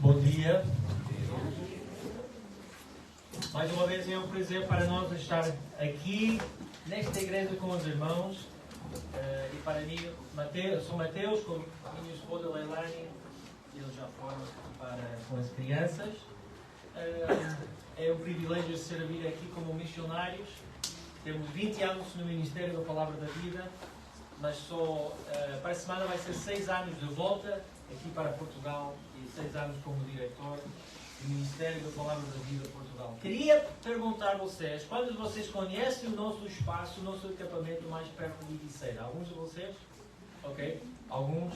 Bom dia. Mais uma vez é um prazer para nós estar aqui nesta igreja com os irmãos. E para mim, sou Mateus, com a minha esposa Leilani, eles já foram com as crianças. É um privilégio servir aqui como missionários. Temos 20 anos no Ministério da Palavra da Vida, mas para a semana vai ser 6 anos de volta aqui para Portugal e 6 anos como diretor do Ministério da Palavra da Vida Portugal. Queria perguntar a vocês, quantos de vocês conhecem o nosso espaço, o nosso acampamento mais perto de Ibiceira? Alguns de vocês? Ok? Alguns?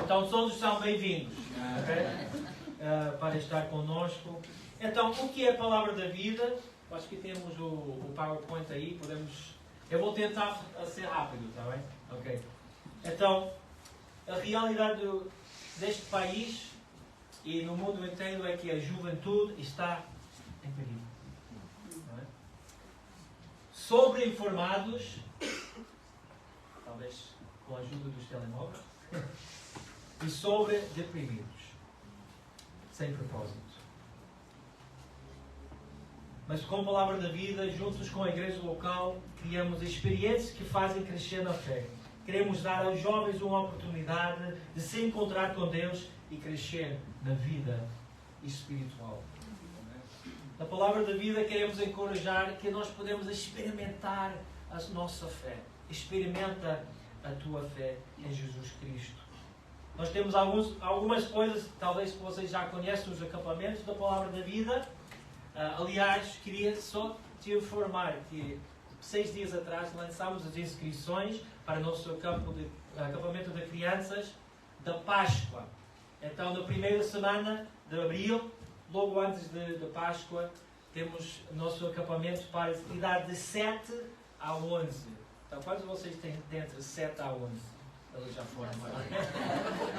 Então todos são bem-vindos, ok? Para estar conosco. Então, o que é a Palavra da Vida? Acho que temos o PowerPoint aí, eu vou tentar ser rápido, está bem? Ok. Então, a realidade deste país e no mundo inteiro é que a juventude está em perigo. Não é? Sobre-informados, talvez com a ajuda dos telemóveis, e sobre-deprimidos, sem propósito. Mas com a Palavra da Vida, juntos com a igreja local, criamos experiências que fazem crescer na fé. Queremos dar aos jovens uma oportunidade de se encontrar com Deus e crescer na vida espiritual. Na Palavra da Vida queremos encorajar que nós podemos experimentar a nossa fé. Experimenta a tua fé em Jesus Cristo. Nós temos algumas coisas, talvez que vocês já conhecem, os acampamentos da Palavra da Vida. Aliás, queria só te informar que 6 dias atrás lançámos as inscrições para o nosso acampamento de crianças da Páscoa. Então, na primeira semana de abril, logo antes de Páscoa, temos o nosso acampamento para a idade de 7 a 11. Então, quantos de vocês têm entre 7 a 11? Eles já foram.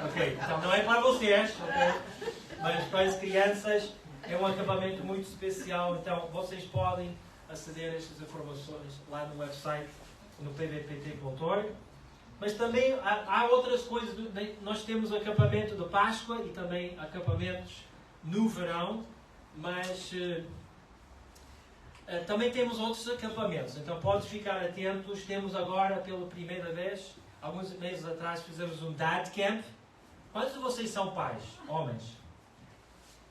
Ok, então não é para vocês, okay? Mas para as crianças. É um acampamento muito especial, então vocês podem aceder a estas informações lá no website, no pvpt.org. Mas também há outras coisas, nós temos o acampamento de Páscoa e também acampamentos no verão, mas também temos outros acampamentos, então podes ficar atentos. Temos agora, pela primeira vez, alguns meses atrás, fizemos um Dad Camp. Quantos de vocês são pais? Homens?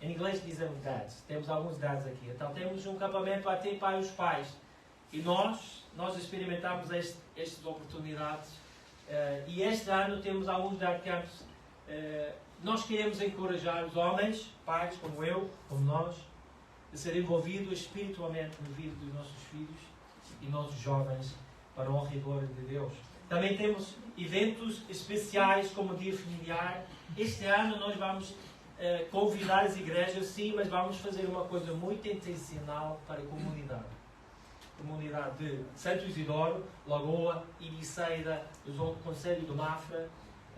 Em inglês dizemos dads. Temos alguns dads aqui. Então temos um acampamento até para os pais. E nós experimentamos estas oportunidades. E este ano temos alguns dad camps. Nós queremos encorajar os homens, pais como eu, como nós, a ser envolvidos espiritualmente na vida dos nossos filhos e nossos jovens para a honra e glória de Deus. Também temos eventos especiais como o Dia Familiar. Este ano nós vamos convidar as igrejas, sim, mas vamos fazer uma coisa muito intencional para a comunidade. Comunidade de Santo Isidoro, Lagoa, Ibiceira, do Conselho de Mafra.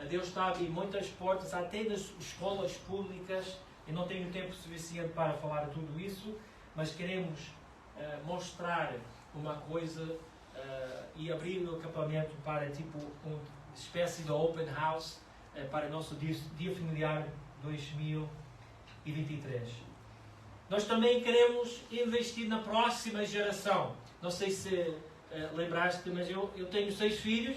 Deus está a abrir muitas portas, até nas escolas públicas. Eu não tenho tempo suficiente para falar de tudo isso, mas queremos mostrar uma coisa e abrir o acampamento para tipo uma espécie de open house para o nosso dia familiar 2023. Nós também queremos investir na próxima geração. Não sei se lembraste, mas eu tenho 6 filhos.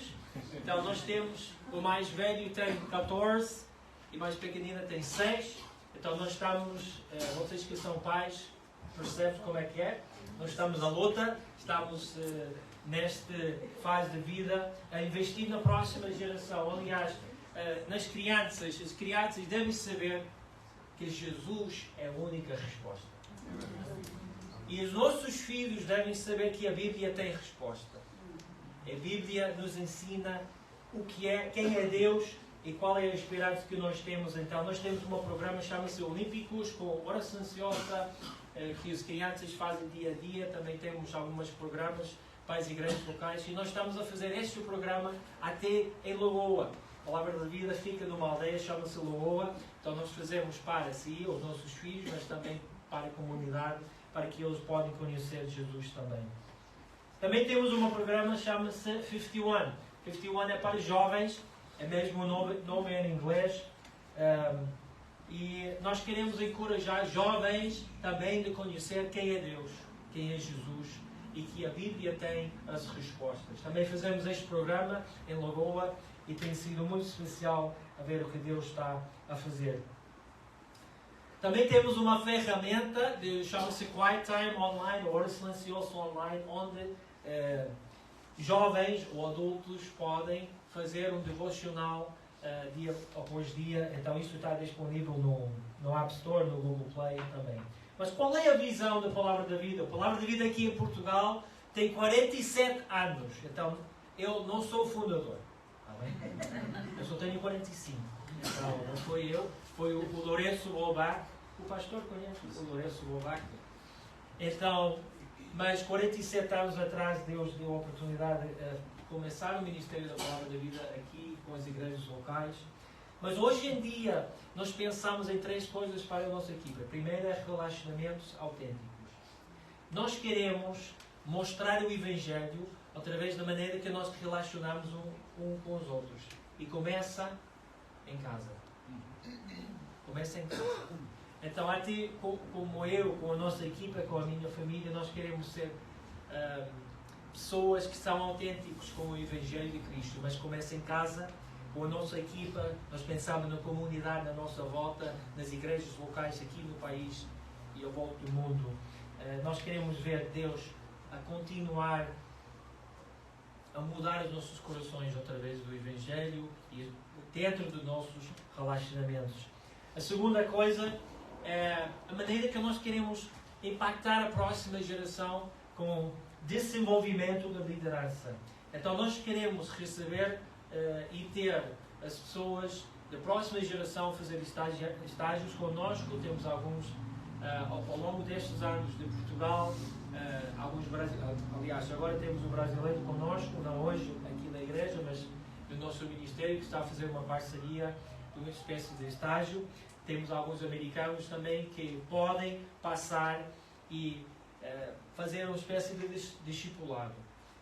Então nós temos, o mais velho tem 14 e o mais pequenina tem 6. Então nós estamos, vocês que são pais, percebem como é que é. Nós estamos à luta, estamos nesta fase de vida a investir na próxima geração. Aliás, nas crianças, as crianças devem saber que Jesus é a única resposta. E os nossos filhos devem saber que a Bíblia tem resposta. A Bíblia nos ensina o que é, quem é Deus e qual é a esperança que nós temos. Então, nós temos um programa que chama-se Olímpicos, com oração ansiosa, que as crianças fazem dia a dia. Também temos alguns programas para as igrejas locais. E nós estamos a fazer este programa até em Lagoa. A Palavra da Vida fica numa aldeia, chama-se Lagoa. Então nós fazemos para si, os nossos filhos, mas também para a comunidade, para que eles possam conhecer Jesus também. Também temos um programa que chama-se 51. 51 é para jovens, é mesmo o nome em inglês. E nós queremos encorajar jovens também de conhecer quem é Deus, quem é Jesus, e que a Bíblia tem as respostas. Também fazemos este programa em Lagoa e tem sido muito especial a ver o que Deus está a fazer. Também temos uma ferramenta, chama-se Quiet Time Online, ou Hora Silenciosa Online, onde jovens ou adultos podem fazer um devocional dia após dia. Então isto está disponível no App Store, no Google Play também. Mas qual é a visão da Palavra da Vida? A Palavra da Vida aqui em Portugal tem 47 anos. Então eu não sou o fundador. Eu só tenho 45. Então não foi eu, foi o Lourenço Bobach. O pastor conhece o Lourenço Bobach. Então, mas 47 anos atrás Deus deu a oportunidade de começar o Ministério da Palavra da Vida aqui com as igrejas locais. Mas hoje em dia nós pensamos em 3 coisas para a nossa equipa. Primeiro é relacionamentos autênticos. Nós queremos mostrar o Evangelho através da maneira que nós relacionamos um com os outros. E começa em casa. Começa em casa. Então, até como eu, com a nossa equipa, com a minha família, nós queremos ser pessoas que são autênticos com o Evangelho de Cristo. Mas começa em casa, com a nossa equipa. Nós pensamos na comunidade, na nossa volta, nas igrejas locais aqui no país e ao volta do mundo. Nós queremos ver Deus a continuar a mudar os nossos corações através do Evangelho e dentro dos nossos relacionamentos. A segunda coisa é a maneira que nós queremos impactar a próxima geração com desenvolvimento da liderança. Então nós queremos receber e ter as pessoas da próxima geração fazer estágios conosco. Temos alguns ao longo destes anos de Portugal, alguns brasileiros, aliás, agora temos um brasileiro conosco, não hoje aqui na igreja, mas no nosso ministério, que está a fazer uma parceria, uma espécie de estágio. Temos alguns americanos também que podem passar e fazer uma espécie de discipulado.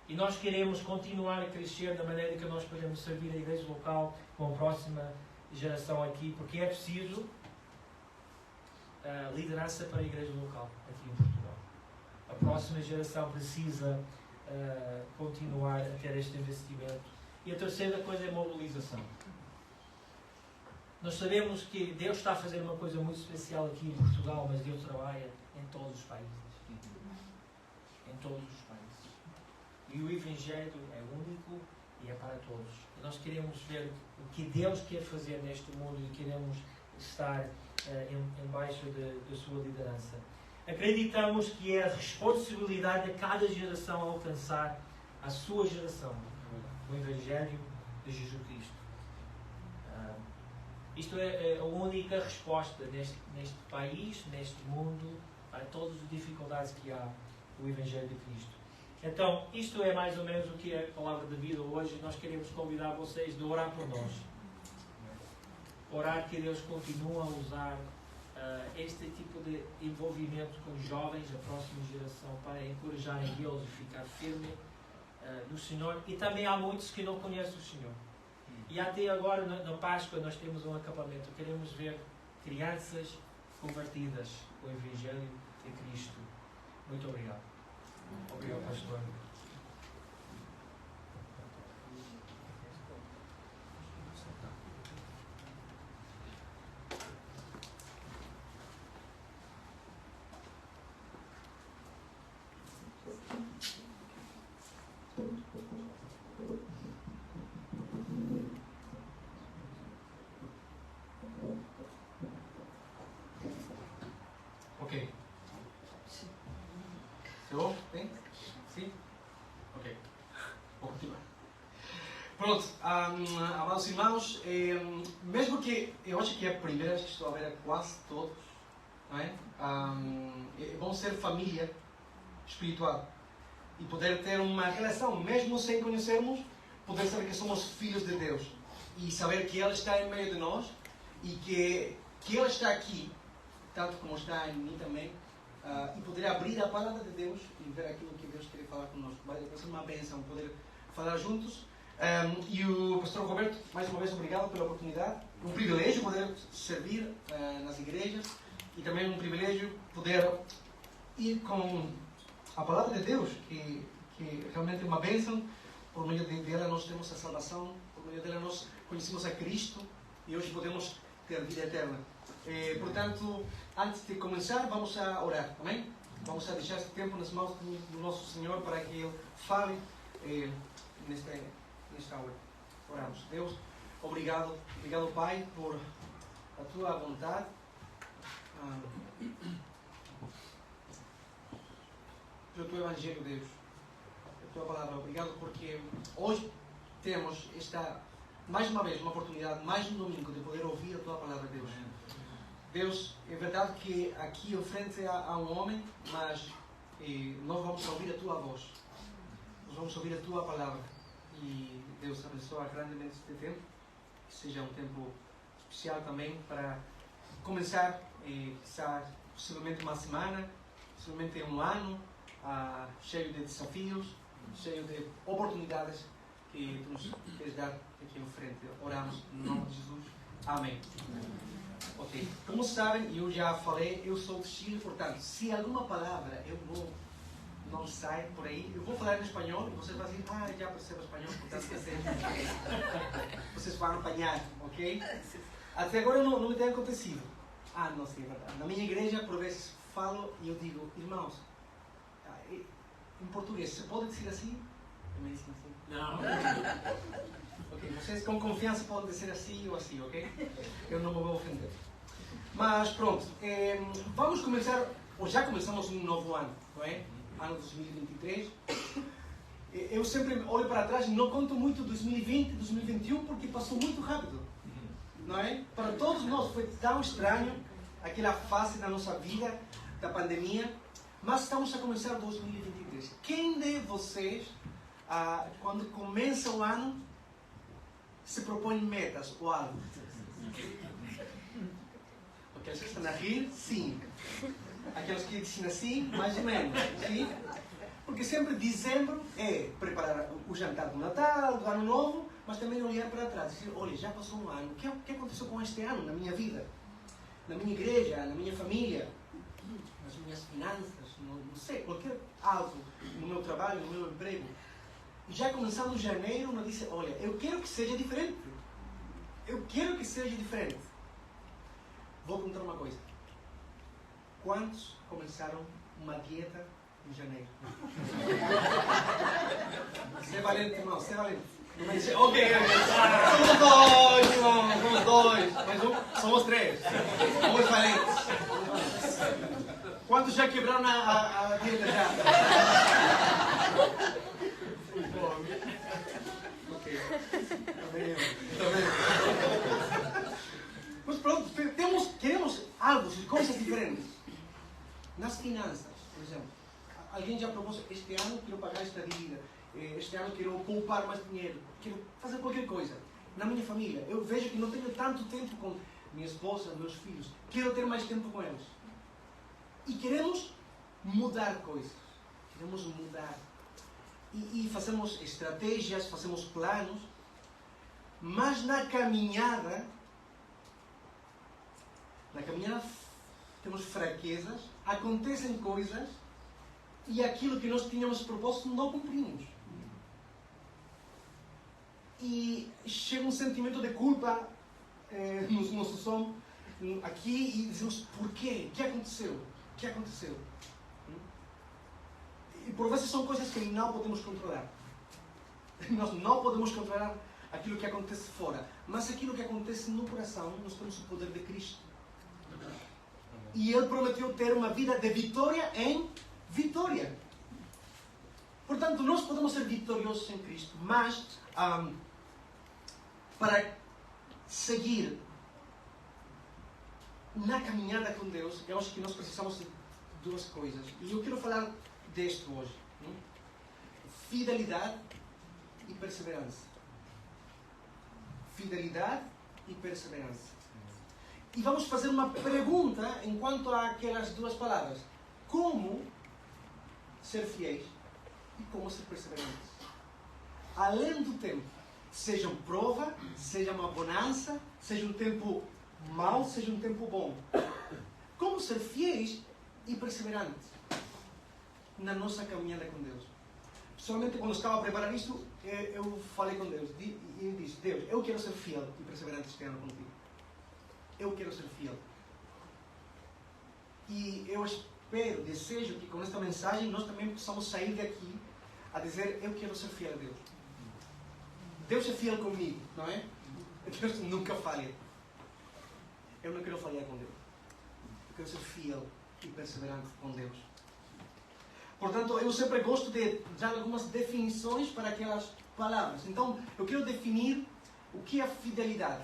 E nós queremos continuar a crescer da maneira que nós podemos servir a igreja local com a próxima geração aqui, porque é preciso liderança para a igreja local aqui em Portugal. A próxima geração precisa continuar a ter este investimento. E a terceira coisa é mobilização. Nós sabemos que Deus está a fazer uma coisa muito especial aqui em Portugal, mas Deus trabalha em todos os países. Em todos os países. E o Evangelho é único e é para todos. E nós queremos ver o que Deus quer fazer neste mundo e queremos estar embaixo da sua liderança. Acreditamos que é a responsabilidade de cada geração alcançar a sua geração, o Evangelho de Jesus Cristo. Isto é a única resposta neste país, neste mundo, a todas as dificuldades que há, o Evangelho de Cristo. Então, isto é mais ou menos o que é a palavra de vida hoje. Nós queremos convidar vocês a orar por nós. Orar que Deus continue a usar este tipo de envolvimento com os jovens, a próxima geração, para encorajarem eles a ficar firme no Senhor. E também há muitos que não conhecem o Senhor. E até agora, na Páscoa, nós temos um acampamento. Queremos ver crianças convertidas com o Evangelho de Cristo. Muito obrigado. Obrigado, pastor. Ok. Chegou? Bem? Sim? Ok. Vou continuar. Pronto, amados irmãos, mesmo que eu acho que é a primeira vez que estou a ver quase todos, não é? É bom ser família espiritual e poder ter uma relação, mesmo sem conhecermos, poder saber que somos filhos de Deus e saber que Ele está em meio de nós e que Ele está aqui, tanto como está em mim também, e poder abrir a palavra de Deus e ver aquilo que Deus quer falar conosco. Vai ser uma bênção poder falar juntos. E o pastor Roberto, mais uma vez, obrigado pela oportunidade. Um privilégio poder servir nas igrejas e também um privilégio poder ir com a palavra de Deus, que realmente é uma bênção. Por meio dela nós temos a salvação, por meio dela nós conhecemos a Cristo e hoje podemos ter vida eterna. Portanto, antes de começar, vamos a orar, amém? Vamos a deixar este tempo nas mãos do nosso Senhor para que Ele fale nesta hora. Oramos. Deus, obrigado, Pai, por a Tua vontade. Pelo Teu Evangelho, Deus. Pela Tua Palavra. Obrigado porque hoje temos mais uma vez, uma oportunidade, mais um domingo, de poder ouvir a Tua Palavra, Deus. Deus, é verdade que aqui em frente há um homem, mas nós vamos ouvir a Tua voz. Nós vamos ouvir a Tua Palavra. E Deus abençoa grandemente este tempo. Que seja um tempo especial também para começar, possivelmente uma semana, possivelmente um ano, cheio de desafios, cheio de oportunidades que Tu nos queres dar aqui em frente. Oramos no nome de Jesus. Amém. Ok. Como sabem, eu já falei, eu sou de Chile, portanto, se alguma palavra eu não sai por aí, eu vou falar em espanhol e vocês vão dizer, já percebo espanhol, portanto, vocês vão apanhar, ok? Até agora não me tem acontecido. Não sei, é verdade. Na minha igreja, por vezes, falo e eu digo, irmãos, em português, se pode dizer assim? Me dizem assim. Não. Ok, vocês com confiança podem dizer assim ou assim, ok? Eu não me vou ofender. Mas pronto, vamos começar, ou já começamos um novo ano, não é? Ano 2023. Eu sempre olho para trás e não conto muito 2020, 2021, porque passou muito rápido, não é? Para todos nós foi tão estranho aquela fase da nossa vida, da pandemia, mas estamos a começar 2023. Quem de vocês, quando começa o ano, se propõe metas ou algo? Aqueles que estão a rir, sim. Aqueles que dizem assim, mais ou menos. Sim? Porque sempre dezembro é preparar o jantar do Natal, do Ano Novo, mas também olhar para trás e dizer, olha, já passou um ano, o que aconteceu com este ano na minha vida? Na minha igreja, na minha família, nas minhas finanças, não sei, qualquer algo, no meu trabalho, no meu emprego. E já começando janeiro, eu disse, olha, eu quero que seja diferente. Eu quero que seja diferente. Vou contar uma coisa. Quantos começaram uma dieta em janeiro? Ser valente, irmão, ser valente. Não vai dizer, ok, somos dois, irmão, somos dois. Mas somos três. Somos valentes. Quantos já quebraram a dieta já? Ok. Também. Mas pronto, queremos algo, coisas diferentes. Nas finanças, por exemplo. Alguém já propôs, este ano quero pagar esta dívida. Este ano quero poupar mais dinheiro. Quero fazer qualquer coisa. Na minha família, eu vejo que não tenho tanto tempo com minha esposa, meus filhos. Quero ter mais tempo com eles. E queremos mudar coisas. Queremos mudar. E fazemos estratégias, fazemos planos. Mas na caminhada temos fraquezas, acontecem coisas e aquilo que nós tínhamos proposto não cumprimos. E chega um sentimento de culpa no nosso som aqui e dizemos, porquê? O que aconteceu? O que aconteceu? E por vezes são coisas que não podemos controlar. Nós não podemos controlar aquilo que acontece fora. Mas aquilo que acontece no coração, nós temos o poder de Cristo. E Ele prometeu ter uma vida de vitória em vitória. Portanto, nós podemos ser vitoriosos em Cristo, mas para seguir na caminhada com Deus, eu acho que nós precisamos de duas coisas. E eu quero falar deste hoje. Fidelidade e perseverança. Fidelidade e perseverança. E vamos fazer uma pergunta enquanto há aquelas duas palavras. Como ser fiéis e como ser perseverantes? Além do tempo. Seja prova, seja uma bonança, seja um tempo mau, seja um tempo bom. Como ser fiéis e perseverantes na nossa caminhada com Deus. Pessoalmente, quando estava a preparar isto, eu falei com Deus e eu disse: Deus, eu quero ser fiel e perseverante este ano contigo. Eu quero ser fiel. E eu espero, desejo que com esta mensagem nós também possamos sair daqui a dizer: eu quero ser fiel a Deus. Deus é fiel comigo, não é? Deus nunca falha. Eu não quero falhar com Deus. Eu quero ser fiel e perseverante com Deus. Portanto, eu sempre gosto de dar algumas definições para aquelas palavras. Então, eu quero definir o que é fidelidade.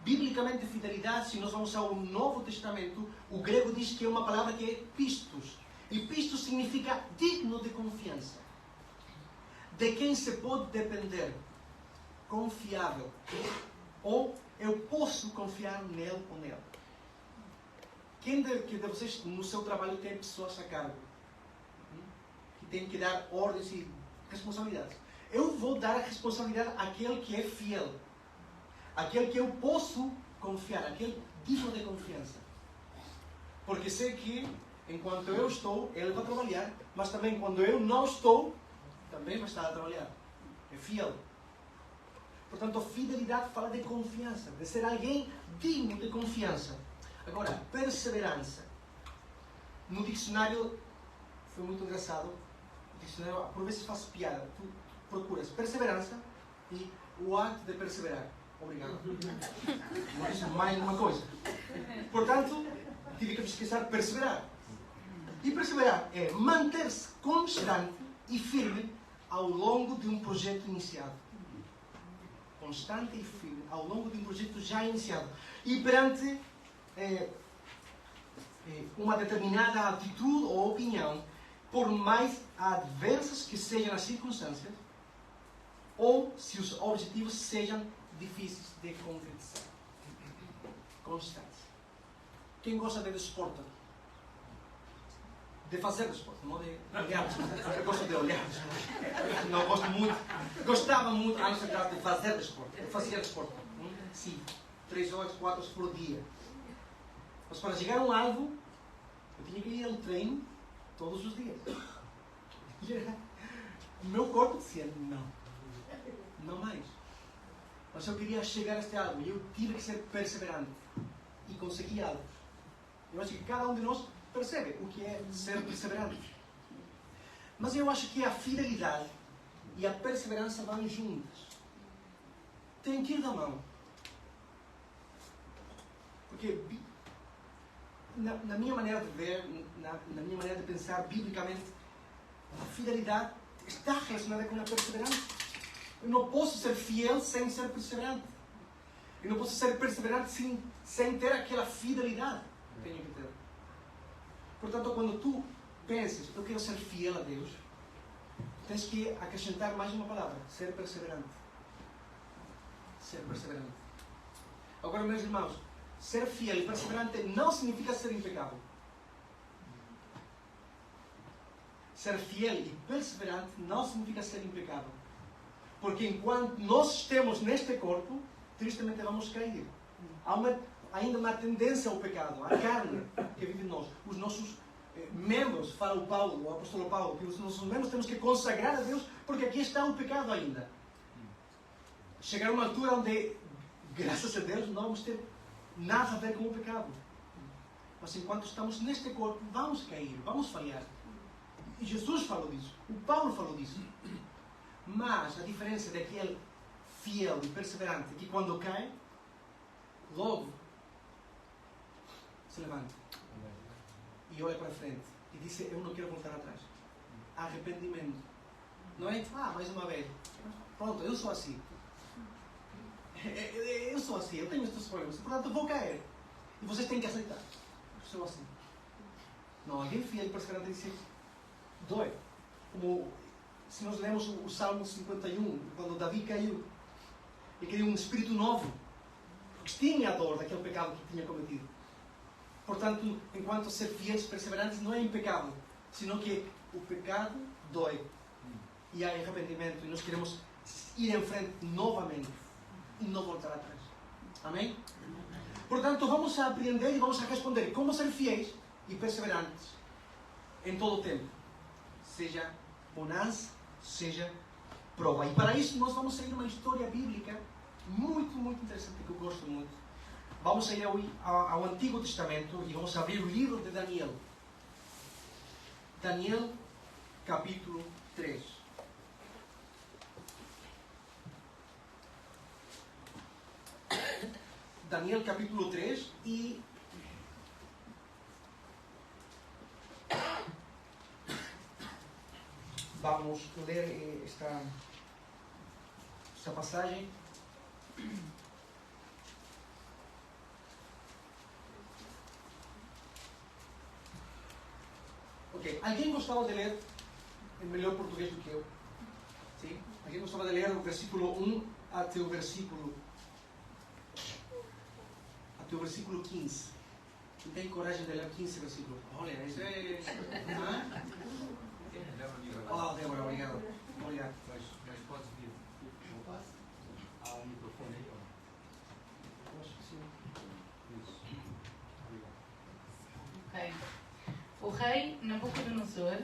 Biblicamente, fidelidade, se nós vamos ao Novo Testamento, o grego diz que é uma palavra que é pistos. E pistos significa digno de confiança. De quem se pode depender. Confiável. Ou eu posso confiar nele ou nela. Quem de vocês no seu trabalho tem pessoas a cargo? Que tem que dar ordens e responsabilidades. Eu vou dar a responsabilidade àquele que é fiel. Aquele que eu posso confiar. Aquele digno de confiança. Porque sei que enquanto eu estou, ele vai trabalhar. Mas também quando eu não estou, também vai estar a trabalhar. É fiel. Portanto, a fidelidade fala de confiança. De ser alguém digno de confiança. Agora, perseverança. No dicionário, foi muito engraçado. O dicionário, por vezes, faz piada. Tu procuras perseverança e o ato de perseverar. Obrigado. Não disse mais uma coisa. Portanto, tive que pesquisar perseverar. E perseverar é manter-se constante e firme ao longo de um projeto iniciado. Constante e firme ao longo de um projeto já iniciado. E perante uma determinada atitude ou opinião, por mais adversas que sejam as circunstâncias, ou se os objetivos sejam difíceis de concretizar. Constância. Quem gosta de desporto? De fazer desporto, não de olhar desporto. Eu gosto de olhar desporto. Não gosto muito. Gostava muito, antes de fazer desporto. Eu fazia desporto. Sim. 3 horas, 4 horas por dia. Mas para chegar a um alvo, eu tinha que ir ao treino todos os dias. O meu corpo dizia: não. Não mais. Mas eu queria chegar a este alvo e eu tive que ser perseverante. E consegui algo. Eu acho que cada um de nós percebe o que é ser perseverante. Mas eu acho que a fidelidade e a perseverança vão juntas. Tem que ir da mão. Porque na minha maneira de ver, na minha maneira de pensar biblicamente, a fidelidade está relacionada com a perseverança. Eu não posso ser fiel sem ser perseverante. Eu não posso ser perseverante sem ter aquela fidelidade que tenho que ter. Portanto, quando tu pensas: eu quero ser fiel a Deus, tens que acrescentar mais uma palavra: ser perseverante. Ser perseverante. Agora, meus irmãos, ser fiel e perseverante não significa ser impecável. Ser fiel e perseverante não significa ser impecável. Porque enquanto nós estemos neste corpo, tristemente vamos cair. Há ainda uma tendência ao pecado, à carne que vive em nós. Os nossos membros, fala o Paulo, o apóstolo Paulo, que os nossos membros temos que consagrar a Deus, porque aqui está o pecado ainda. Chegar a uma altura onde, graças a Deus, não vamos ter nada a ver com o pecado. Mas enquanto estamos neste corpo, vamos cair, vamos falhar. E Jesus falou disso, o Paulo falou disso. Mas a diferença daquele fiel e perseverante, que quando cai, logo se levanta e olha para frente e diz: eu não quero voltar atrás. Arrependimento. Não é? Mais uma vez. Pronto, eu sou assim. Eu sou assim, eu tenho estes problemas, portanto eu vou cair. E vocês têm que aceitar. Eu sou assim. Não, alguém fiel e perseverante diz: dói. Como se nós lemos o Salmo 51, quando Davi caiu, e criou um espírito novo, porque tinha a dor daquele pecado que tinha cometido. Portanto, enquanto ser fiéis e perseverantes não é impecável, senão que o pecado dói. E há arrependimento, e nós queremos ir em frente novamente e não voltar atrás. Amém? Portanto, vamos a aprender e vamos a responder como ser fiéis e perseverantes em todo o tempo. Seja bonança, seja prova. E para isso nós vamos seguir uma história bíblica muito, muito interessante que eu gosto muito. Vamos ir ao Antigo Testamento e vamos abrir o livro de Daniel. Daniel, capítulo 3. Daniel, capítulo 3 e vamos ler esta passagem. Ok, alguém gostava de ler em melhor português do que eu? Sim? Alguém gostava de ler o versículo 1 até o versículo 15? Não tem coragem de ler 15 versículos? Olha, isso é... Oh, Débora, obrigado. Obrigado. Mas podes vir ao microfone aí, ó. Eu acho que sim. Isso. Obrigado. Ok. O rei Nabucodonosor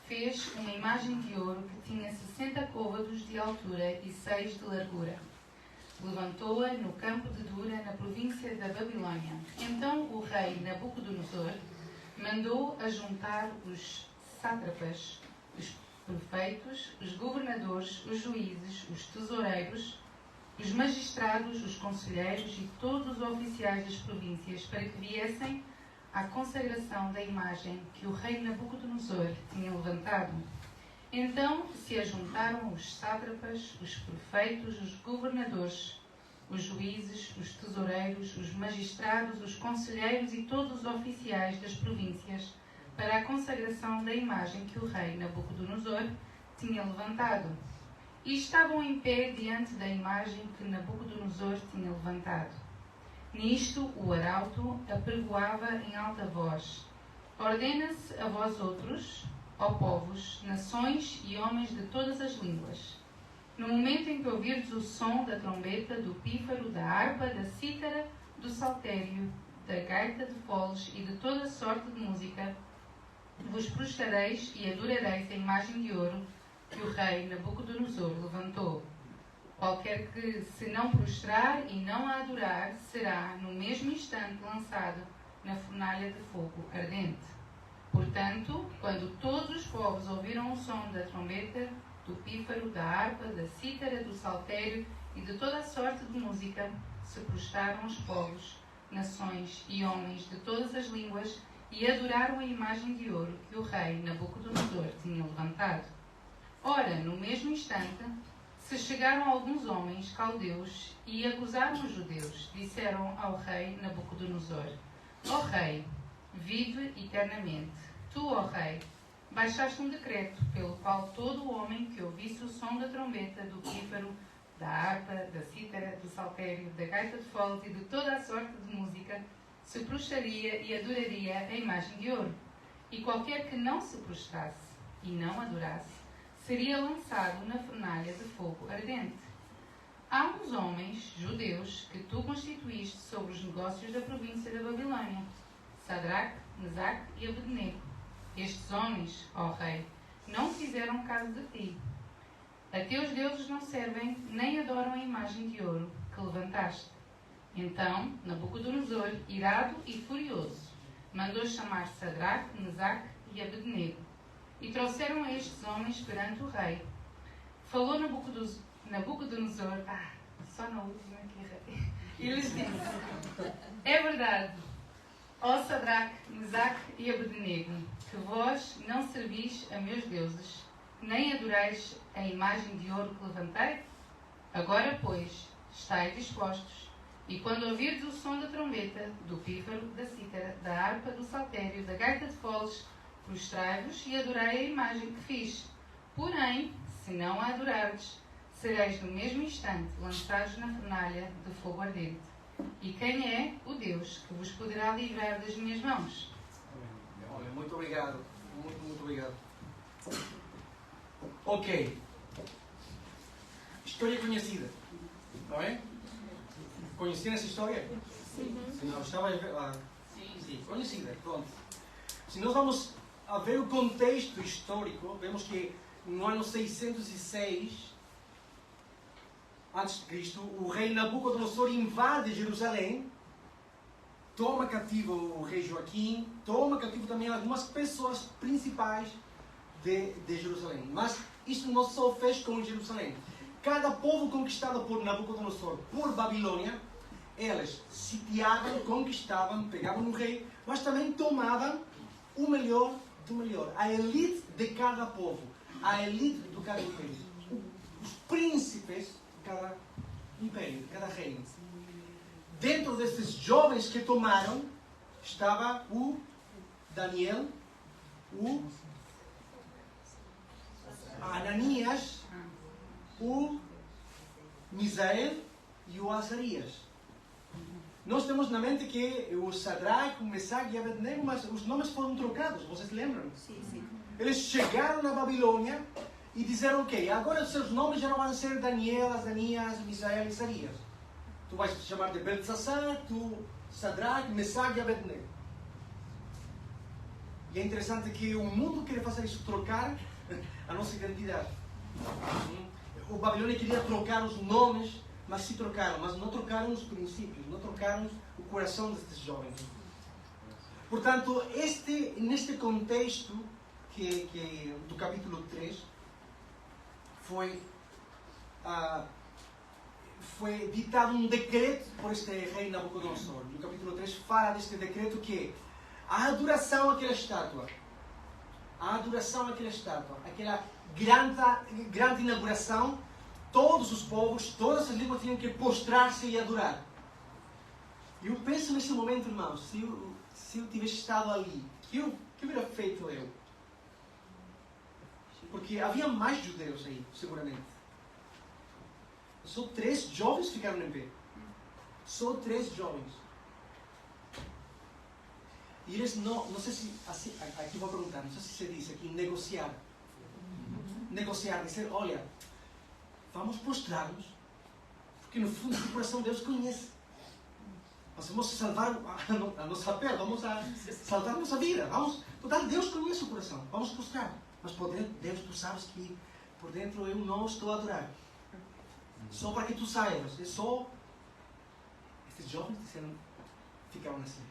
fez uma imagem de ouro que tinha 60 côvados de altura e 6 de largura. Levantou-a no campo de Dura, na província da Babilônia. Então o rei Nabucodonosor mandou ajuntar os sátrapas, os prefeitos, os governadores, os juízes, os tesoureiros, os magistrados, os conselheiros e todos os oficiais das províncias para que viessem à consagração da imagem que o rei Nabucodonosor tinha levantado. Então se ajuntaram os sátrapas, os prefeitos, os governadores, os juízes, os tesoureiros, os magistrados, os conselheiros e todos os oficiais das províncias para a consagração da imagem que o rei Nabucodonosor tinha levantado. E estavam em pé diante da imagem que Nabucodonosor tinha levantado. Nisto o arauto apregoava em alta voz: Ordena-se a vós outros, ó povos, nações e homens de todas as línguas, no momento em que ouvirdes o som da trombeta, do pífaro, da harpa, da cítara, do saltério, da gaita de foles e de toda sorte de música, vos prostrareis e adorareis a imagem de ouro que o rei Nabucodonosor levantou. Qualquer que se não prostrar e não a adorar, será no mesmo instante lançado na fornalha de fogo ardente. Portanto, quando todos os povos ouviram o som da trombeta, do pífaro, da harpa, da cítara, do saltério e de toda a sorte de música, se prostraram os povos, nações e homens de todas as línguas e adoraram a imagem de ouro que o rei Nabucodonosor tinha levantado. Ora, no mesmo instante, se chegaram alguns homens caldeus e acusaram os judeus. Disseram ao rei Nabucodonosor: Ó rei, vive eternamente. Tu, ó rei, baixaste um decreto pelo qual todo o homem que ouvisse o som da trombeta, do pífaro, da harpa, da cítara, do saltério, da gaita de foles e de toda a sorte de música, se prostraria e adoraria a imagem de ouro. E qualquer que não se prostrasse e não adorasse, seria lançado na fornalha de fogo ardente. Há uns homens, judeus, que tu constituíste sobre os negócios da província da Babilônia, Sadraque, Mesaque e Abednego. Estes homens, ó rei, não fizeram caso de ti. A teus deuses não servem, nem adoram a imagem de ouro que levantaste. Então, Nabucodonosor, irado e furioso, mandou chamar Sadraque, Mesaque e Abednego. E trouxeram a estes homens perante o rei. Falou Nabucodonosor, só na última que errei. E lhes disse: É verdade, ó Sadraque, Mesaque e Abednego, que vós não servis a meus deuses, nem adorais a imagem de ouro que levantei? Agora, pois, estáis dispostos, e quando ouvirdes o som da trombeta, do pífaro, da cítara, da harpa, do saltério, da gaita de foles, prostrai-vos e adorai a imagem que fiz. Porém, se não a adorardes, sereis no mesmo instante lançados na fornalha de fogo ardente. E quem é o Deus que vos poderá livrar das minhas mãos? Muito obrigado. Muito obrigado. Ok. História conhecida. Não é? Conheciam essa história? Sim. Não, estava a ver lá. Sim, conhecida. Pronto. Se nós vamos a ver o contexto histórico, vemos que no ano 606 a.C., o rei Nabucodonosor invade Jerusalém, toma cativo o rei Joaquim, toma cativo também algumas pessoas principais de Jerusalém. Mas isso não só fez com Jerusalém. Cada povo conquistado por Nabucodonosor, por Babilônia, eles sitiavam, conquistavam, pegavam um rei, mas também tomavam o melhor do melhor. A elite de cada povo, a elite de cada império. Os príncipes de cada império, de cada reino. Dentro desses jovens que tomaram, estava o Daniel, o Ananias, o Misael e o Azarias. Nós temos na mente que o Sadraque, o Mesaque e Abednego, mas os nomes foram trocados, vocês lembram? Sim. Eles chegaram na Babilônia e disseram, ok, agora os seus nomes já não vão ser Daniel, Azanias, Misael e Azarias. Tu vais te chamar de Belteshazzar, tu Sadraque, Mesaque e Abednego. E é interessante que o mundo quer fazer isso, trocar a nossa identidade. O Babilônia queria trocar os nomes, mas se trocaram, mas não trocaram os princípios, não trocaram o coração destes jovens. Portanto, neste contexto do capítulo 3, foi ditado um decreto por este rei Nabucodonosor. No capítulo 3 fala deste decreto que a adoração àquela estátua, aquela grande inauguração, todos os povos, todas as línguas tinham que prostrar-se e adorar. E eu penso nesse momento, irmãos, se eu tivesse estado ali, que hubiera feito eu? Porque havia mais judeus aí, seguramente. Só 3 jovens ficaram em pé. Só 3 jovens. E eles não sei se, assim, aqui vou perguntar, não sei se se diz aqui, negociar. Negociar, dizer, olha, vamos prostrar-nos, porque no fundo do coração Deus conhece. Nós vamos salvar a nossa pele, vamos salvar a nossa vida. Portanto, Deus conhece o coração, vamos prostrar. Mas por dentro, Deus, tu sabes que por dentro eu não estou a adorar. Só para que tu saibas, é só... Estes jovens ficaram assim.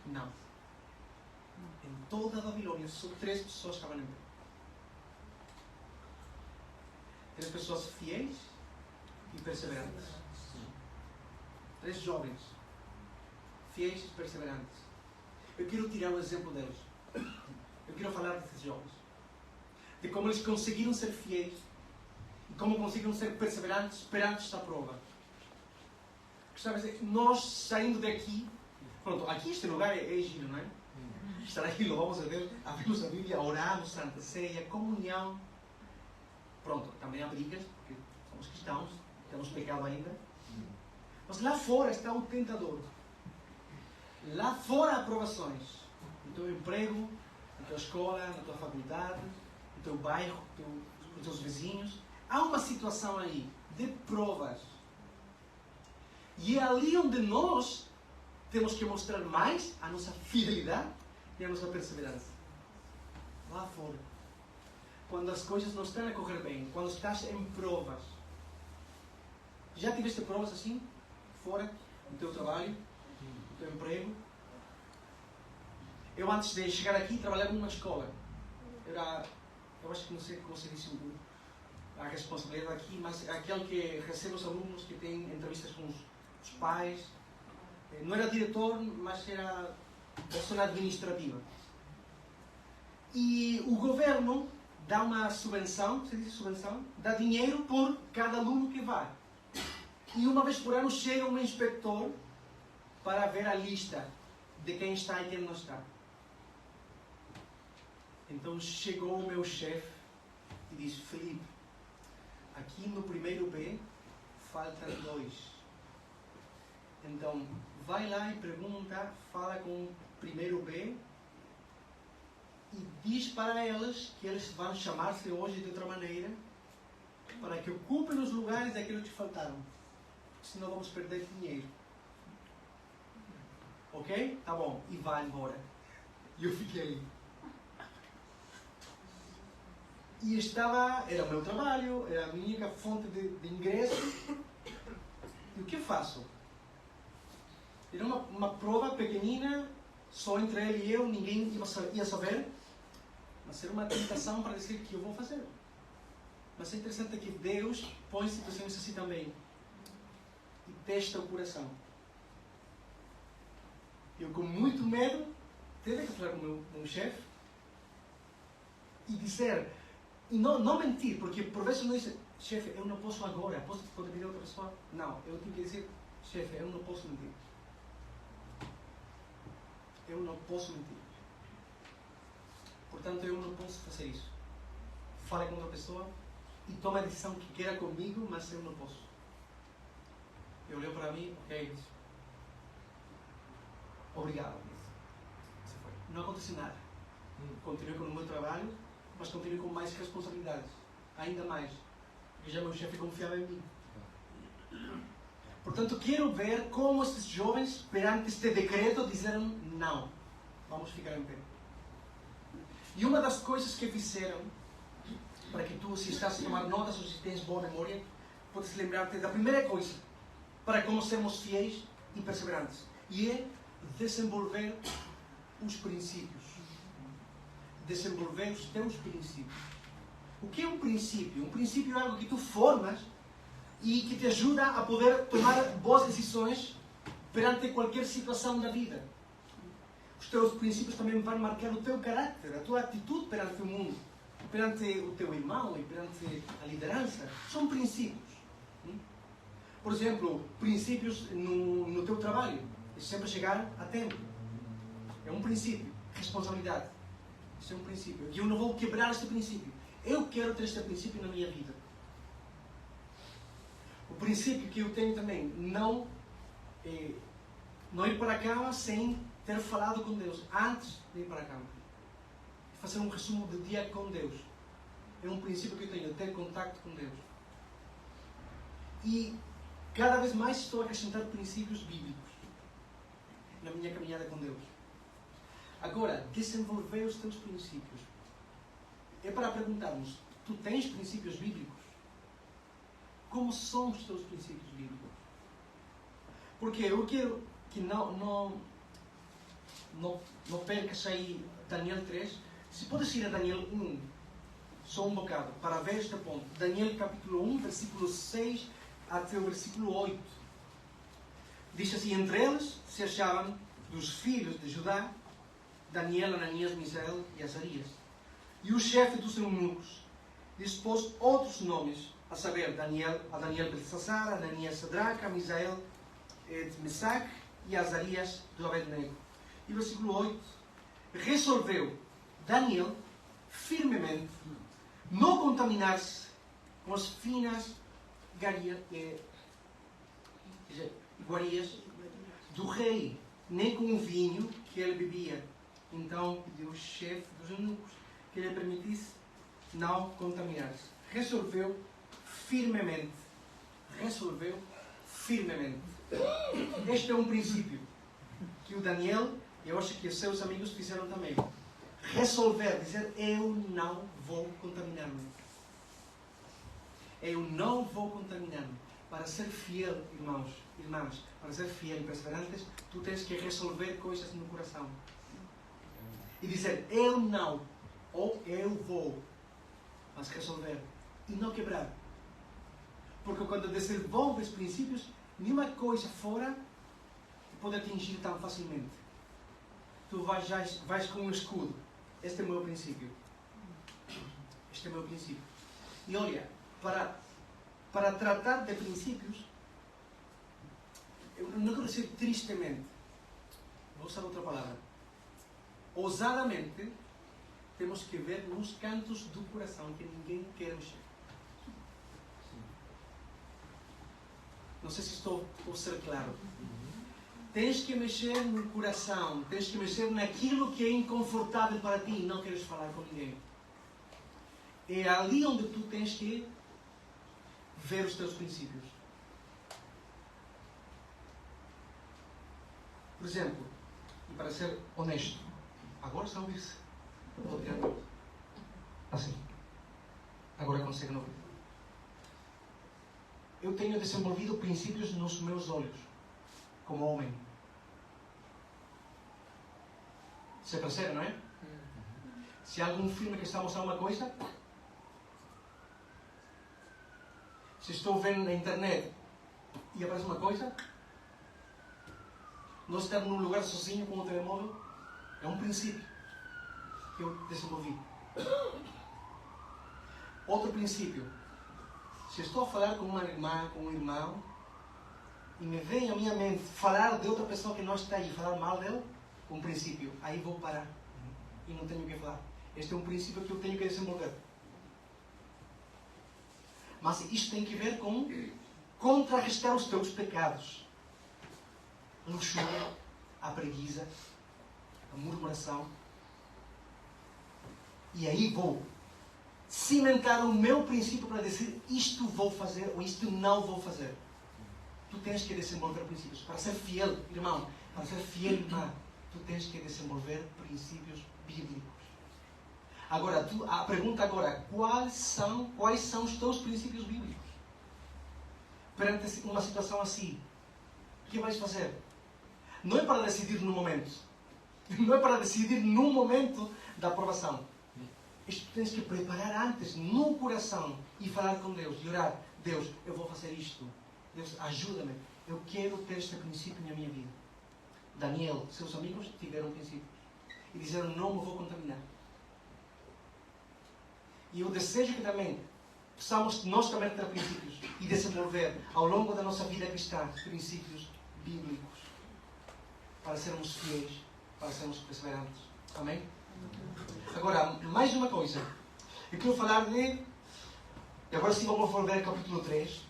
Não. Em toda a Babilônia, só 3 pessoas estavam em pé. 3 pessoas fiéis e perseverantes. 3 jovens fiéis e perseverantes. Eu quero tirar um exemplo deles. Eu quero falar desses jovens. De como eles conseguiram ser fiéis e como conseguiram ser perseverantes perante esta prova. Sabes, nós saindo daqui, pronto, aqui este lugar é giro, não é? Estar aqui, louvamos a Deus, abrimos a Bíblia, oramos, Santa Ceia, comunhão. Pronto, também há brigas, porque somos cristãos, temos pecado ainda. Mas lá fora está o tentador. Lá fora há provações. No teu emprego, na tua escola, na tua faculdade, no teu bairro, com os teus vizinhos. Há uma situação aí de provas. E é ali onde nós temos que mostrar mais a nossa fidelidade e a nossa perseverança. Lá fora. Quando as coisas não estão a correr bem, quando estás em provas. Já tiveste provas assim? Fora do teu trabalho, do teu emprego? Eu antes de chegar aqui trabalhava numa escola. Eu acho que não sei como se diz a responsabilidade aqui, mas aquele que recebe os alunos, que tem entrevistas com os pais. Não era diretor, mas era pessoa administrativa. E o governo dá uma subvenção, se diz subvenção, dá dinheiro por cada aluno que vai. E uma vez por ano chega um inspetor para ver a lista de quem está e quem não está. Então chegou o meu chefe e disse: Felipe, aqui no primeiro B faltam 2. Então vai lá e pergunta, fala com o primeiro B e diz para elas que eles vão chamar-se hoje de outra maneira para que ocupem os lugares daqueles que faltaram. Senão vamos perder dinheiro. Ok? Tá bom. E vai embora. E eu fiquei ali. E era o meu trabalho, era a minha única fonte de ingresso. E o que eu faço? Era uma prova pequenina, só entre ele e eu, ninguém ia saber. Mas era uma tentação para dizer que eu vou fazer. Mas é interessante que Deus põe situações assim também. E testa o coração. Eu, com muito medo, tive que falar com o meu chefe e dizer, e não mentir, porque por vezes não diz, chefe, eu não posso agora, posso pedir a outra pessoa? Não, eu tenho que dizer, chefe, eu não posso mentir. Eu não posso mentir. Portanto, eu não posso fazer isso. Fale com outra pessoa e tome a decisão que queira comigo, mas eu não posso. Ele olhou para mim, ok, disse, obrigado. Disse. Não aconteceu nada. Continuei com o meu trabalho, mas continuei com mais responsabilidades. Ainda mais. Porque já meu chefe confiava em mim. Portanto, quero ver como estes jovens, perante este decreto, disseram não. Vamos ficar em pé. E uma das coisas que fizeram, para que tu, se estás a tomar notas ou se tens boa memória, podes lembrar-te da primeira coisa, para como sermos fiéis e perseverantes. E é desenvolver os princípios. Desenvolver os teus princípios. O que é um princípio? Um princípio é algo que tu formas e que te ajuda a poder tomar boas decisões perante qualquer situação da vida. Os teus princípios também vão marcar o teu caráter, a tua atitude perante o mundo, perante o teu irmão e perante a liderança. São princípios. Por exemplo, princípios no teu trabalho. É sempre chegar a tempo. É um princípio. Responsabilidade. Isso é um princípio. E eu não vou quebrar este princípio. Eu quero ter este princípio na minha vida. O princípio que eu tenho também, não ir para a cama sem ter falado com Deus antes de ir para a cama. Fazer um resumo do dia com Deus. É um princípio que eu tenho, ter contato com Deus. E cada vez mais estou a acrescentar princípios bíblicos na minha caminhada com Deus. Agora, desenvolver os teus princípios. É para perguntarmos, tu tens princípios bíblicos? Como são os teus princípios bíblicos? Porque eu quero que não percas aí Daniel 3. Se podes ir a Daniel 1, só um bocado, para ver este ponto. Daniel capítulo 1, versículo 6 até o versículo 8. Diz assim, entre eles se achavam dos filhos de Judá, Daniel, Ananias, Misael e Azarias. E o chefe dos eunucos lhes pôs outros nomes, a saber, a Daniel Beltesazar, Ananias Sadraca, Misael Mesaque e Azarias do Abednego. E versículo 8, resolveu Daniel firmemente não contaminar-se com as finas iguarias do rei, nem com o vinho que ele bebia. Então pediu o chefe dos eunucos que lhe permitisse não contaminar-se. Resolveu firmemente. Este é um princípio que o Daniel, e eu acho que os seus amigos fizeram também. Resolver, dizer, eu não vou contaminar-me. Eu não vou contaminar-me. Para ser fiel, irmãs, para ser fiel e perseverantes, tu tens que resolver coisas no coração. E dizer, eu não, ou eu vou. Mas resolver. E não quebrar. Porque quando desenvolves princípios, nenhuma coisa fora te pode atingir tão facilmente. Tu vais com um escudo. Este é o meu princípio. Este é o meu princípio. E olha, para tratar de princípios, eu não quero dizer tristemente, vou usar outra palavra, ousadamente, temos que ver nos cantos do coração que ninguém quer mexer. Não sei se estou a ser claro. Tens que mexer no coração, tens que mexer naquilo que é inconfortável para ti e não queres falar com ninguém. É ali onde tu tens que ver os teus princípios. Por exemplo, e para ser honesto, agora está a ouvir-se. Vou tirar tudo. Assim. Agora consegue não ouvir. Eu tenho desenvolvido princípios nos meus olhos, como homem. Você percebe, não é? Se há algum filme que está a mostrar uma coisa, se estou vendo na internet e aparece uma coisa, nós estamos num lugar sozinho com o telemóvel, é um princípio que eu desenvolvi. Outro princípio, se estou a falar com uma irmã, com um irmão, e me vem à minha mente falar de outra pessoa que não está aí, falar mal dele, um princípio, aí vou parar e não tenho o que falar. Este é um princípio que eu tenho que desenvolver. Mas isto tem que ver com contrarrestar os teus pecados. A luxúria, a preguiça, a murmuração. E aí vou cimentar o meu princípio para dizer isto vou fazer ou isto não vou fazer. Tu tens que desenvolver princípios. Para ser fiel, irmão, para ser fiel, irmã, tu tens que desenvolver princípios bíblicos. Agora, a pergunta agora, quais são os teus princípios bíblicos? Perante uma situação assim, o que vais fazer? Não é para decidir no momento. Não é para decidir no momento da aprovação. Isto tens que preparar antes, no coração, e falar com Deus, e orar. Deus, eu vou fazer isto. Deus, ajuda-me. Eu quero ter este princípio na minha vida. Daniel, seus amigos tiveram princípios. E disseram, não me vou contaminar. E eu desejo que também possamos nós também ter princípios e desenvolver ao longo da nossa vida cristã princípios bíblicos para sermos fiéis, para sermos perseverantes. Amém? Agora, mais uma coisa. Eu quero falar de... E agora sim vamos volver ao capítulo 3.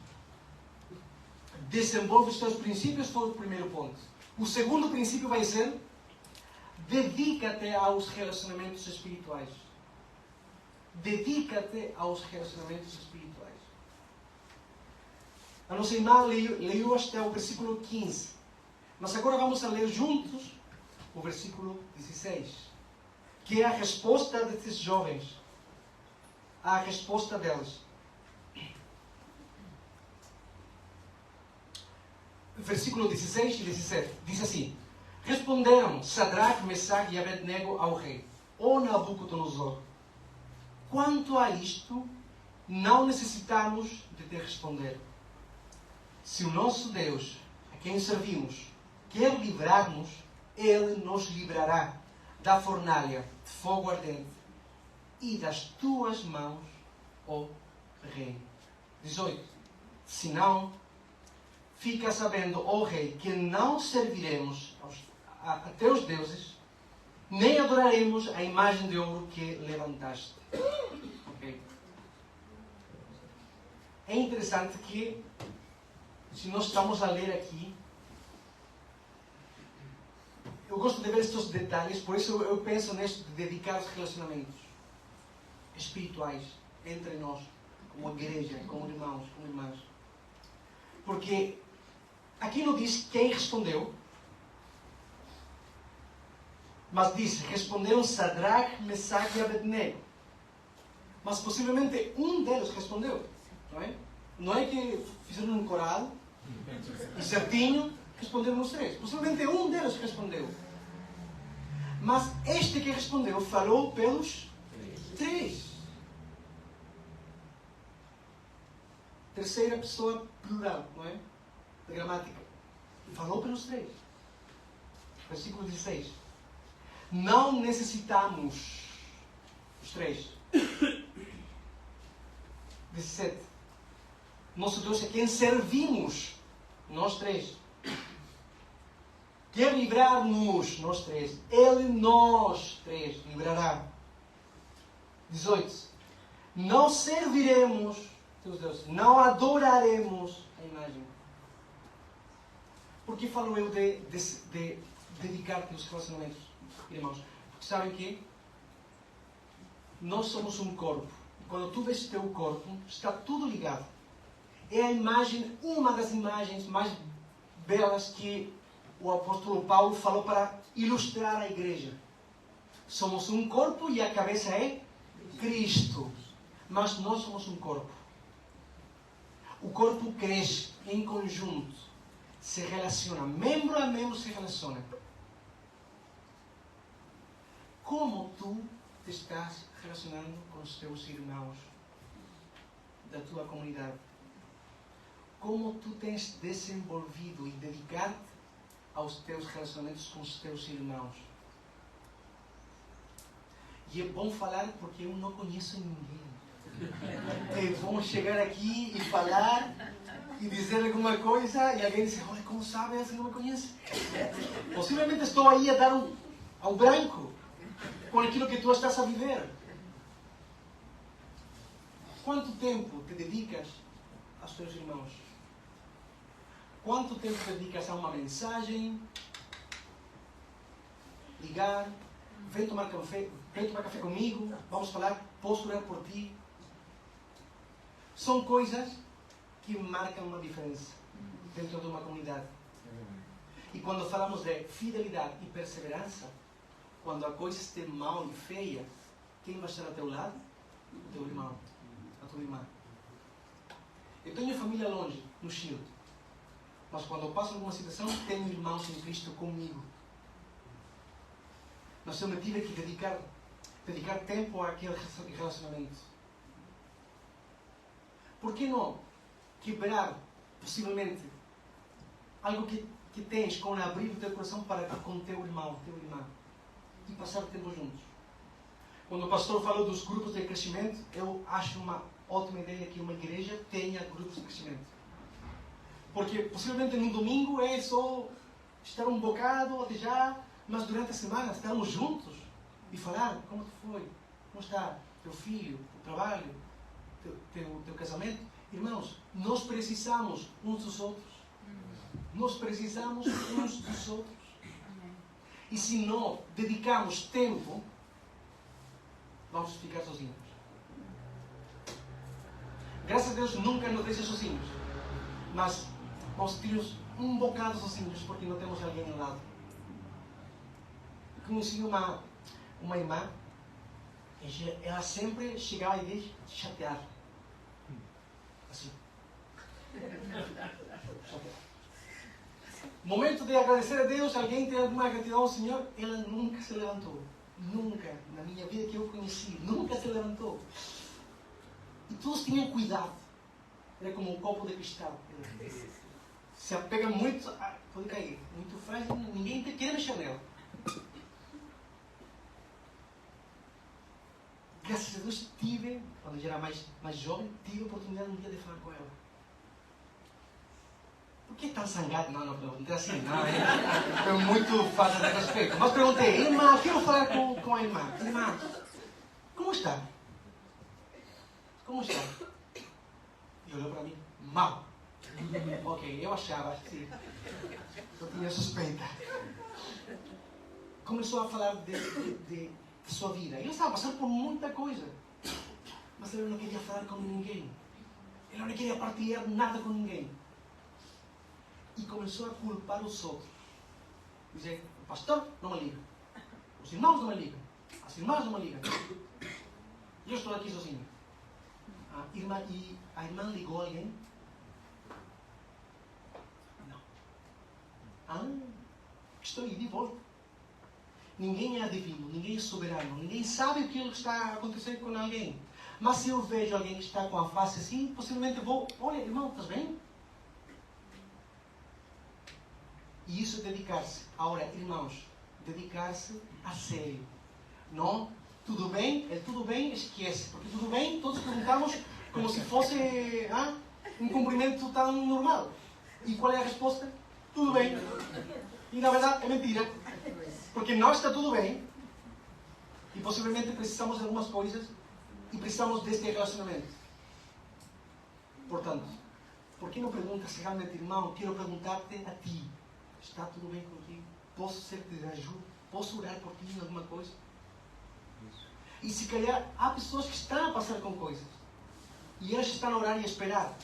Desenvolve os teus princípios, foi o primeiro ponto. O segundo princípio vai ser: dedica-te aos relacionamentos espirituais. Dedica-te aos relacionamentos espirituais. A nossa irmã leu até o versículo 15. Mas agora vamos a ler juntos o versículo 16. Que é a resposta desses jovens. A resposta deles. Versículo 16 e 17. Diz assim: responderam Sadraque, Mesaque e Abednego ao rei: ó Nabucodonosor, quanto a isto, não necessitamos de te responder. Se o nosso Deus, a quem servimos, quer livrar-nos, Ele nos livrará da fornalha de fogo ardente e das tuas mãos, ó rei. 18. Se não, fica sabendo, ó rei, que não serviremos a teus deuses, nem adoraremos a imagem de ouro que levantaste. Okay. É interessante que, se nós estamos a ler aqui, eu gosto de ver estes detalhes, por isso eu penso nisto de dedicar os relacionamentos espirituais entre nós, como igreja, como irmãos, como irmãs. Porque aqui não diz quem respondeu, mas diz, responderam Sadraque, Mesaque e Abednego. Mas possivelmente um deles respondeu, não é? Não é que fizeram um coral e certinho responderam os três. Possivelmente um deles respondeu. Mas este que respondeu falou pelos três. Terceira pessoa plural, não é? Da gramática. Falou pelos três. Versículo 16. Não necessitamos os três. 17. Nosso Deus é quem servimos. Nós três. Quer livrar-nos, nós três. Ele nós três livrará. 18. Não serviremos teus deuses. Não adoraremos a imagem. Por que falo eu de dedicar-te aos relacionamentos, irmãos? Porque sabem que nós somos um corpo. E quando tu vês o teu corpo, está tudo ligado. é a imagem, uma das imagens mais belas que o apóstolo Paulo falou para ilustrar a igreja. Somos um corpo e a cabeça é Cristo. Mas nós somos um corpo. O corpo cresce em conjunto, se relaciona, membro a membro se relaciona. Como tu te estás relacionando com os teus irmãos da tua comunidade? Como tu tens desenvolvido e dedicado aos teus relacionamentos com os teus irmãos? E é bom falar porque eu não conheço ninguém. É bom chegar aqui e falar e dizer alguma coisa e alguém diz, olha, como sabe, assim não me conhece? Possivelmente estou aí a dar ao branco com aquilo que tu estás a viver. Quanto tempo te dedicas aos teus irmãos? Quanto tempo te dedicas a uma mensagem? Ligar? Vem tomar café comigo? Vamos falar? Posso orar por ti? São coisas que marcam uma diferença dentro de uma comunidade. E quando falamos de fidelidade e perseverança, quando a coisa estiver mal e feia, quem vai estar ao teu lado? O teu irmão, a tua irmã. Eu tenho família longe, no Chile. Mas quando eu passo alguma situação, tenho irmãos em Cristo comigo. Mas eu me tive que dedicar tempo àquele relacionamento. Por que não quebrar, possivelmente, algo que tens com abrir o teu coração para com o teu irmão, tua irmã, e passar tempo juntos? Quando o pastor falou dos grupos de crescimento, eu acho uma ótima ideia que uma igreja tenha grupos de crescimento. Porque possivelmente no domingo é só estar um bocado até já, mas durante a semana estarmos juntos e falar como te foi, como está teu filho, o trabalho, teu casamento. Irmãos, nós precisamos uns dos outros. Nós precisamos uns dos outros. E se não dedicarmos tempo, vamos ficar sozinhos. Graças a Deus nunca nos deixa sozinhos. Mas vamos sentir-nos um bocado sozinhos porque não temos alguém ao lado. Conheci uma irmã, ela sempre chegava e deixa chatear. Assim. Chatear. Momento de agradecer a Deus, alguém tem alguma gratidão ao Senhor, ela nunca se levantou. Nunca, na minha vida que eu conheci, nunca se levantou. E todos tinham cuidado. Era como um copo de cristal. Se apega muito, pode cair. Muito frágil, ninguém quer mexer nela. Graças a Deus tive, quando eu era mais jovem, tive a oportunidade um dia de falar com ela. Por que tão zangado? Não é assim, não. Foi muito falta de respeito. Mas perguntei, irmã, quero falar com a irmã. Irmã, como está? Como está? E olhou para mim, mal. Ok, eu achava que eu tinha suspeita. Começou a falar de sua vida. Eu estava passando por muita coisa. Mas ela não queria falar com ninguém. Ela não queria partilhar nada com ninguém. E começou a culpar os outros. Dizer, o pastor não me liga. Os irmãos não me ligam. As irmãs não me ligam. Eu estou aqui sozinho. A irmã ligou a alguém? Não. Estou aí de volta. Ninguém é adivino, ninguém é soberano, ninguém sabe o que está acontecendo com alguém. Mas se eu vejo alguém que está com a face assim, possivelmente vou, olha, irmão, estás bem? E isso é dedicar-se. Agora, irmãos, dedicar-se a sério. Não, tudo bem, tudo bem, esquece. Porque tudo bem, todos perguntamos como se fosse um cumprimento tão normal. E qual é a resposta? Tudo bem. E na verdade é mentira. Porque não está tudo bem. E possivelmente precisamos de algumas coisas. E precisamos deste relacionamento. Portanto, por que não perguntas realmente, irmão? Quero perguntar-te a ti. Está tudo bem contigo? Posso ser de ajuda? Posso orar por ti em alguma coisa? E se calhar há pessoas que estão a passar com coisas. E elas estão a orar e a esperar.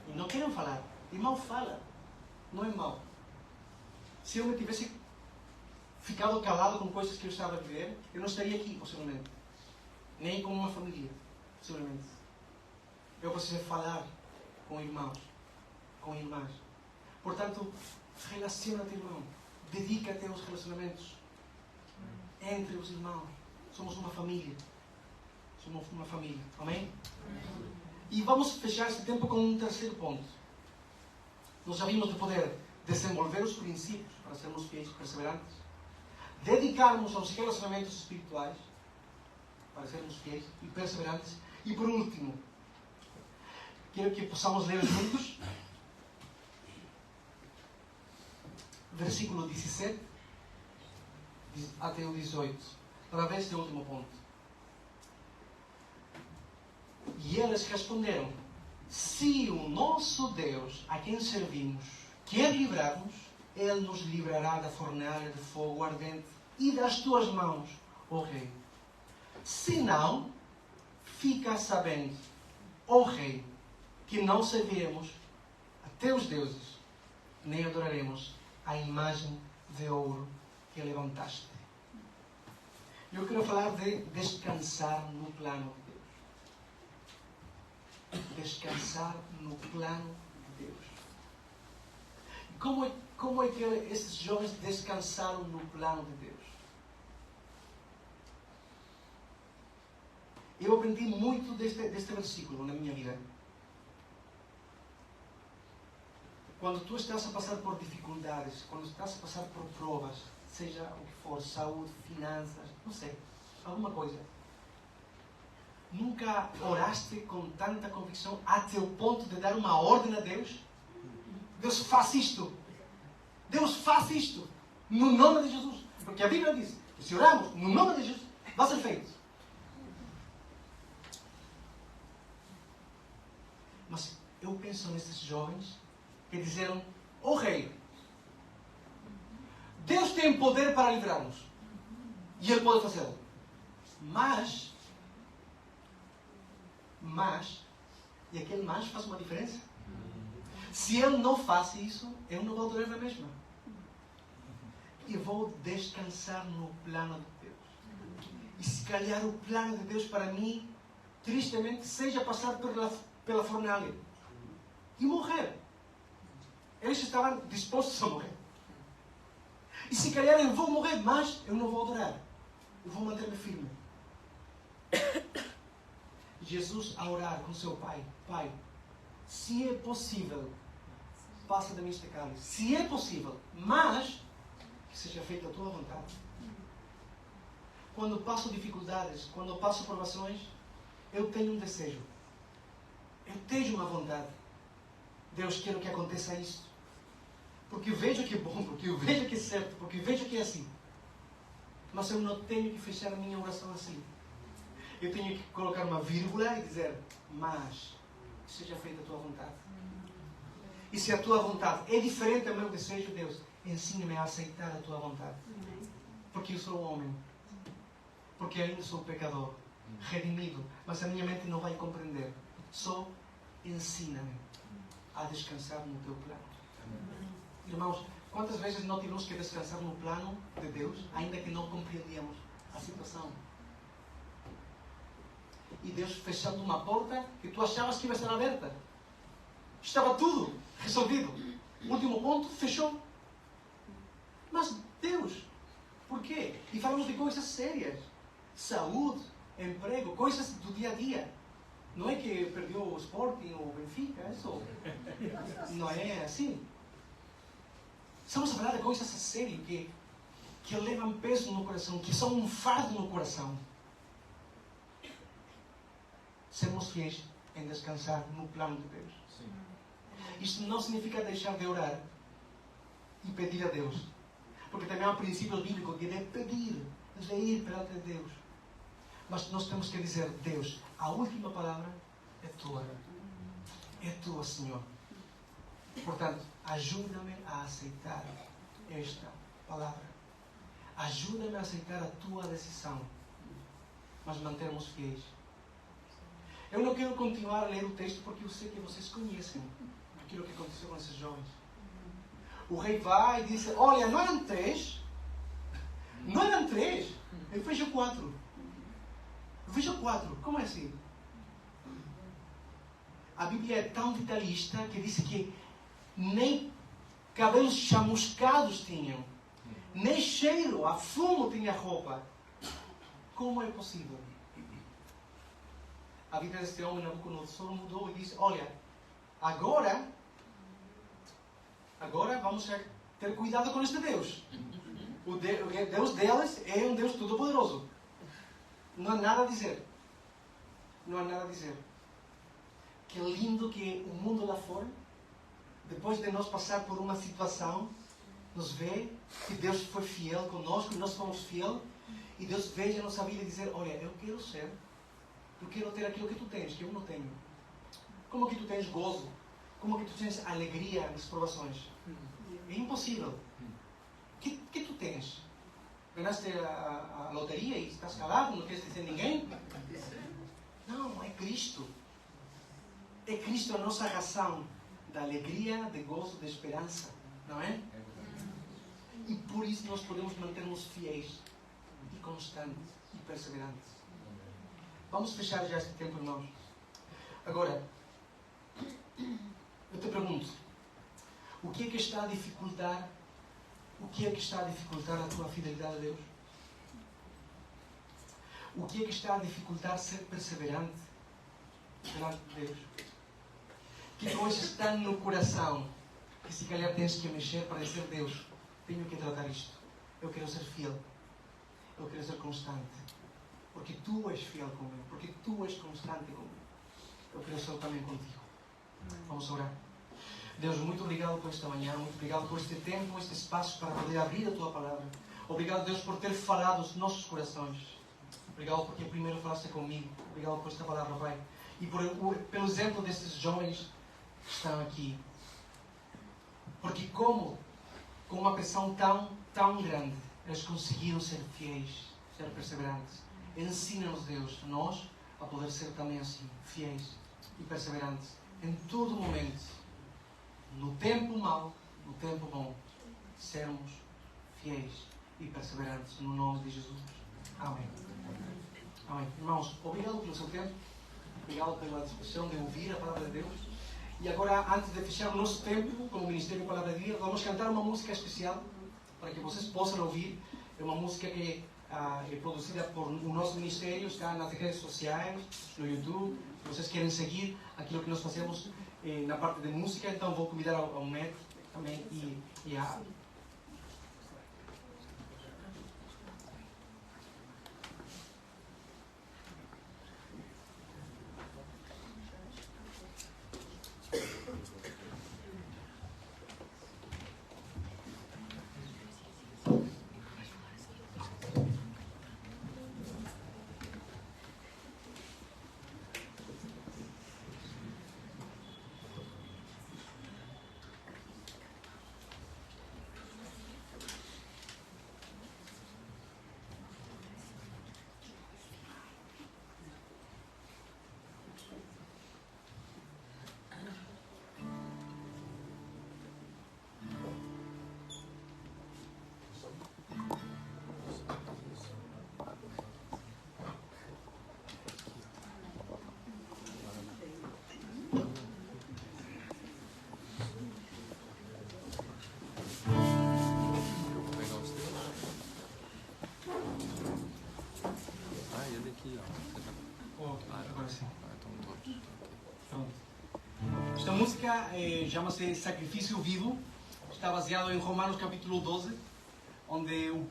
E não querem falar. Irmão, fala. Não é mau. Se eu me tivesse ficado calado com coisas que eu estava a viver, eu não estaria aqui, possivelmente. Nem com uma família, possivelmente. Eu preciso falar com irmãos, com irmãs. Portanto, relaciona-te, irmão. Dedica-te aos relacionamentos entre os irmãos. Somos uma família. Somos uma família. Amém? E vamos fechar este tempo com um terceiro ponto. Nós já vimos de poder desenvolver os princípios para sermos fiéis e perseverantes. Dedicarmos aos relacionamentos espirituais para sermos fiéis e perseverantes. E por último, quero que possamos ler juntos versículo 17 até o 18, para ver este último ponto. E eles responderam: se o nosso Deus, a quem servimos, quer livrar-nos, Ele nos livrará da fornalha de fogo ardente e das tuas mãos, ó Rei. Se não, fica sabendo, ó Rei, que não serviremos a teus deuses, nem adoraremos a imagem de ouro que levantaste. Eu quero falar de descansar no plano de Deus. Descansar no plano de Deus. Como é que esses jovens descansaram no plano de Deus? Eu aprendi muito deste versículo na minha vida. Quando tu estás a passar por dificuldades, quando estás a passar por provas, seja o que for, saúde, finanças, não sei, alguma coisa, nunca oraste com tanta convicção até o ponto de dar uma ordem a Deus? Deus, faz isto. Deus, faz isto. No nome de Jesus. Porque a Bíblia diz que se oramos no nome de Jesus, vai ser feito. Mas eu penso nesses jovens que disseram: ó Rei, Deus tem poder para livrar-nos. E Ele pode fazê-lo. Mas, e aquele mas faz uma diferença. Se Ele não faz isso, eu não vou adorar na mesma. Eu vou descansar no plano de Deus. E se calhar o plano de Deus para mim, tristemente, seja passar pela fornalha e morrer. Eles estavam dispostos a morrer. E se calhar eu vou morrer, mas eu não vou adorar. Eu vou manter-me firme. Jesus a orar com seu Pai: Pai, se é possível, passa de mim este cálice. Se é possível, mas que seja feita a tua vontade. Quando passo dificuldades, quando passo provações, eu tenho um desejo. Eu tenho uma vontade. Deus, quero que aconteça isto. Porque eu vejo que é bom, porque eu vejo que é certo, porque eu vejo que é assim. Mas eu não tenho que fechar a minha oração assim. Eu tenho que colocar uma vírgula e dizer: mas seja feita a tua vontade. E se a tua vontade é diferente do meu desejo, Deus, ensina-me a aceitar a tua vontade. Porque eu sou um homem. Porque ainda sou pecador. Redimido. Mas a minha mente não vai compreender. Só ensina-me a descansar no teu plano. Irmãos, quantas vezes não tivemos que descansar no plano de Deus, ainda que não compreendíamos a situação? E Deus fechando uma porta que tu achavas que ia estar aberta. Estava tudo resolvido. O último ponto fechou. Mas Deus, por quê? E falamos de coisas sérias. Saúde, emprego, coisas do dia a dia. Não é que perdeu o Sporting ou o Benfica, isso não é assim. Estamos a falar de coisas a sério que levam peso no coração, que são um fardo no coração. Sermos fiéis em descansar no plano de Deus. Sim. Isto não significa deixar de orar e pedir a Deus. Porque também há um princípio bíblico que é de pedir, de ir perante Deus. Mas nós temos que dizer: Deus, a última palavra é tua. É tua, Senhor. Portanto, ajuda-me a aceitar esta palavra. Ajuda-me a aceitar a tua decisão. Mas mantermos fiéis. Eu não quero continuar a ler o texto porque eu sei que vocês conhecem aquilo que aconteceu com esses jovens. O rei vai e diz: olha, não eram 3? Não eram 3? Eu vejo 4. Vejo 4. Como é assim? A Bíblia é tão detalhista que diz que nem cabelos chamuscados tinham, nem cheiro a fumo tinha a roupa. Como é possível? A vida deste homem, Nabucodonosor, mudou e disse: olha, agora vamos ter cuidado com este Deus. O Deus deles é um Deus todo-poderoso. Não há nada a dizer. Não há nada a dizer. Que lindo que o mundo lá fora, depois de nós passar por uma situação, nos vê que Deus foi fiel conosco, e nós fomos fiel, e Deus veja a nossa vida e dizer: olha, eu quero ter aquilo que tu tens, que eu não tenho. Como que tu tens gozo? Como que tu tens alegria nas provações? É impossível. O que tu tens? Ganhaste a loteria e estás calado, não queres dizer a ninguém? Não, é Cristo. É Cristo a nossa razão da alegria, de gozo, de esperança. Não é? E por isso nós podemos manter-nos fiéis e constantes e perseverantes. Vamos fechar já este tempo, irmãos. Agora, eu te pergunto, o que é que está a dificultar? O que é que está a dificultar a tua fidelidade a Deus? O que é que está a dificultar ser perseverante delante de Deus? Que coisa está no coração que se calhar tens que mexer para dizer: Deus, tenho que tratar isto. Eu quero ser fiel. Eu quero ser constante. Porque tu és fiel comigo. Porque tu és constante comigo. Eu quero ser também contigo. Vamos orar. Deus, muito obrigado por esta manhã. Muito obrigado por este tempo, este espaço para poder abrir a Tua Palavra. Obrigado, Deus, por ter falado aos nossos corações. Obrigado porque primeiro falaste comigo. Obrigado por esta palavra, Pai. E pelo exemplo destes jovens que estão aqui. Porque com uma pressão tão grande, eles conseguiram ser fiéis, ser perseverantes. Ensina-nos, Deus, nós, a poder ser também assim, fiéis e perseverantes. Em todo momento, no tempo mau, no tempo bom, sermos fiéis e perseverantes, no nome de Jesus. Amém. Amém. Irmãos, obrigado pelo seu tempo. Obrigado pela disposição de ouvir a Palavra de Deus. E agora, antes de fechar o nosso tempo como Ministério Palavra de Vida, vamos cantar uma música especial para que vocês possam ouvir. É uma música que é produzida por o nosso ministério, está nas redes sociais, no YouTube. Se vocês querem seguir aquilo que nós fazemos na parte de música, então vou convidar ao Matt também e a... Esta música chama-se Sacrifício Vivo, está baseado em Romanos capítulo 12, onde o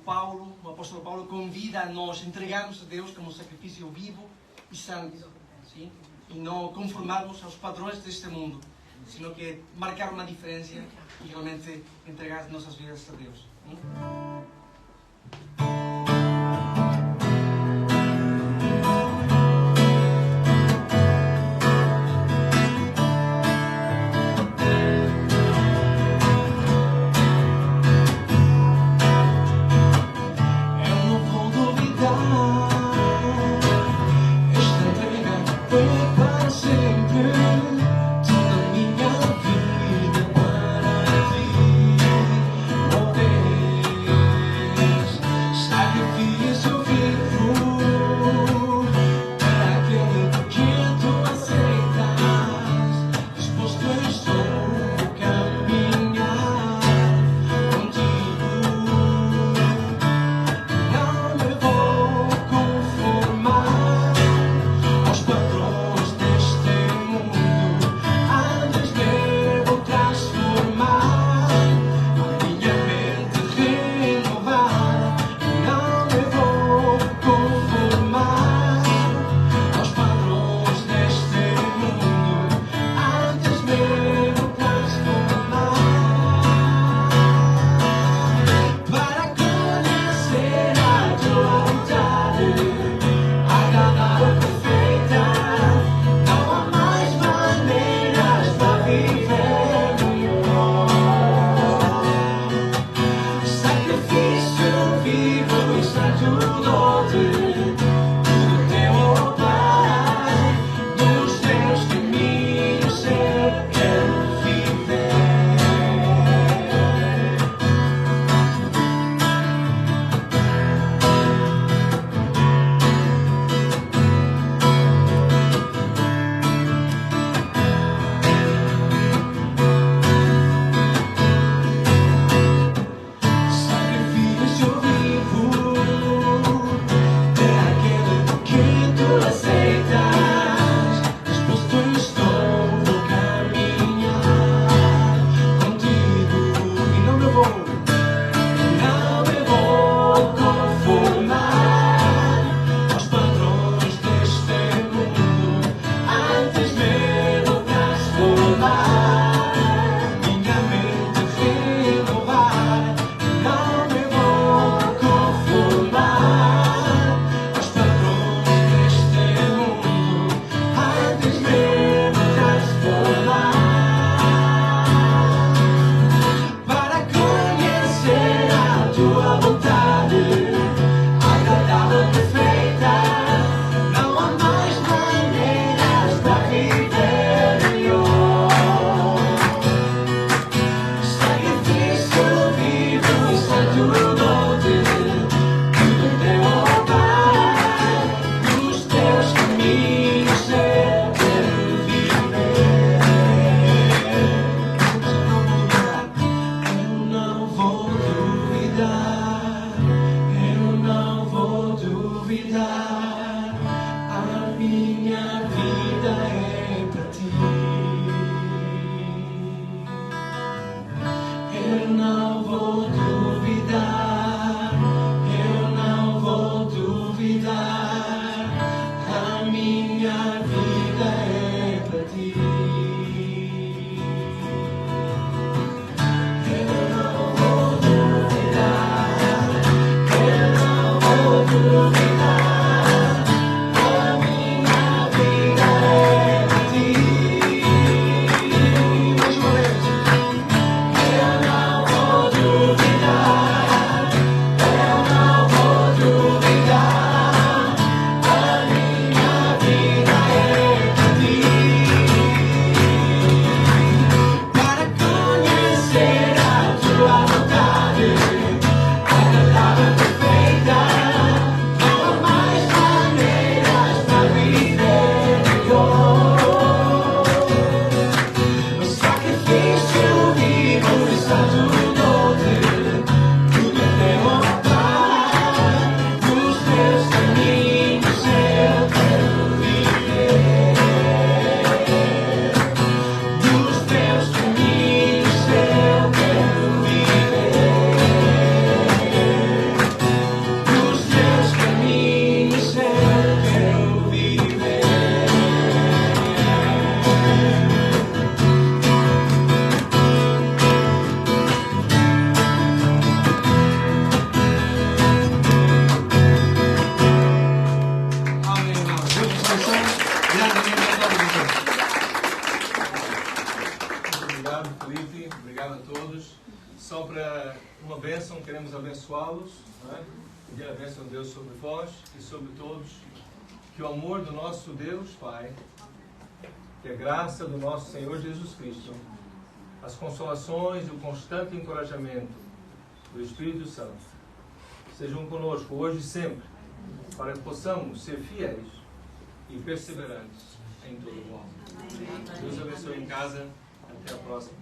apóstolo Paulo convida a nós a entregarmos a Deus como sacrifício vivo e santo, sim? E não conformarmos aos padrões deste mundo, sino que marcar uma diferença e realmente entregar as nossas vidas a Deus. Esta entrega foi para duvidar, a minha vida é para ti. Eu não vou duvidar, eu não vou duvidar, a minha vida é para ti. Eu não vou duvidar, eu não vou duvidar, a minha vida é para ti. Mais uma vez. Eu não vou duvidar, eu não vou duvidar, a minha vida é para ti. Para conhecer a tua vontade, agradável, perfeita, não há mais maneiras para viver melhor. O sacrifício vivo e sacerdote, tudo é honrar. Nos teus caminhos eu quero viver. Nos teus caminhos eu quero viver. Nos teus caminhos eu quero viver. Amém, irmãos. Deus nos abençoe. Grandemente obrigado. Obrigado, Felipe. Obrigado a todos. Só para uma bênção, queremos abençoá-los. Não é? Pedir a bênção de Deus sobre vós e sobre todos. Que o amor do nosso Deus Pai, que a graça do nosso Senhor Jesus Cristo, as consolações e o constante encorajamento do Espírito Santo sejam conosco hoje e sempre, para que possamos ser fiéis e perseverantes em todo o mal. Deus abençoe em casa. Até a próxima.